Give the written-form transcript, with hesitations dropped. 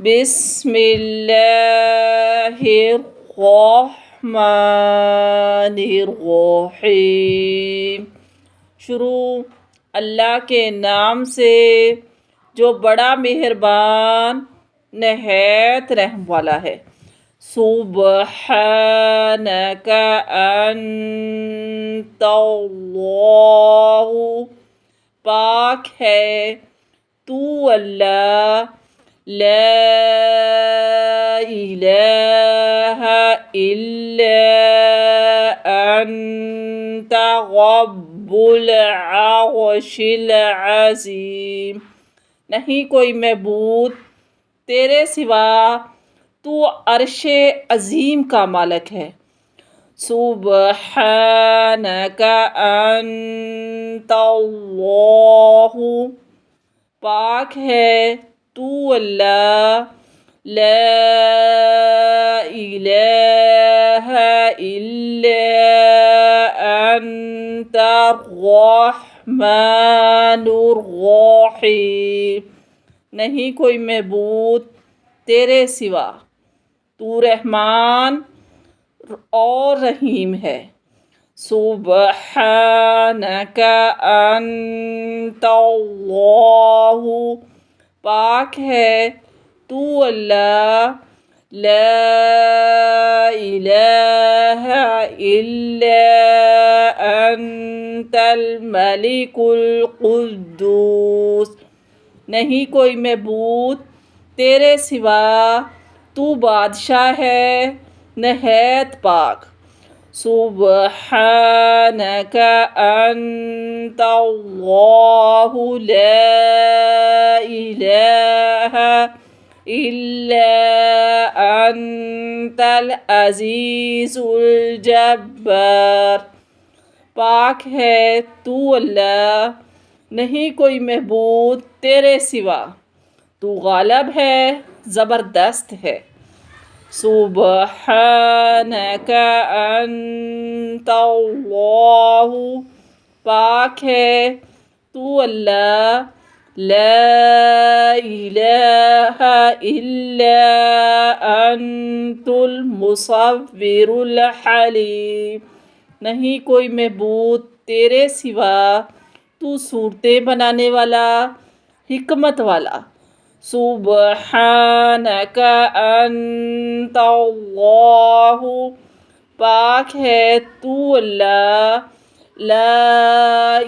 بسم اللہ الرحمن الرحیم۔ شروع اللہ کے نام سے جو بڑا مہربان نہایت رحم والا ہے۔ سبحانک انت اللہ، پاک ہے تو اللہ، لا الہ الا انت رب العرش العظیم، نہیں کوئی معبود تیرے سوا، تو عرش عظیم کا مالک ہے۔ سبحانک انت اللہ، پاک ہے تو اللہ، لا الہ الا انت الرحمن الرحیم، نہیں کوئی معبود تیرے سوا، تو رحمان اور رحیم ہے۔ سبحانک انت اللہ، پاک ہے تو اللہ، لا الہ الا انت الملک القدوس، نہیں کوئی معبود تیرے سوا، تو بادشاہ ہے نہایت پاک۔ سبحانک انت اللہ، لا الہ الا انت العزیز الجبار، پاک ہے تو اللہ، نہیں کوئی معبود تیرے سوا، تو غالب ہے زبردست ہے۔ سبحانک انت اللہ، پاک ہے تو اللہ، لا الہ الا انت المصور الحلیم، نہیں کوئی معبود تیرے سوا، تو صورتیں بنانے والا حکمت والا۔ سبحانک انت اللہ، پاک ہے تو اللہ، لا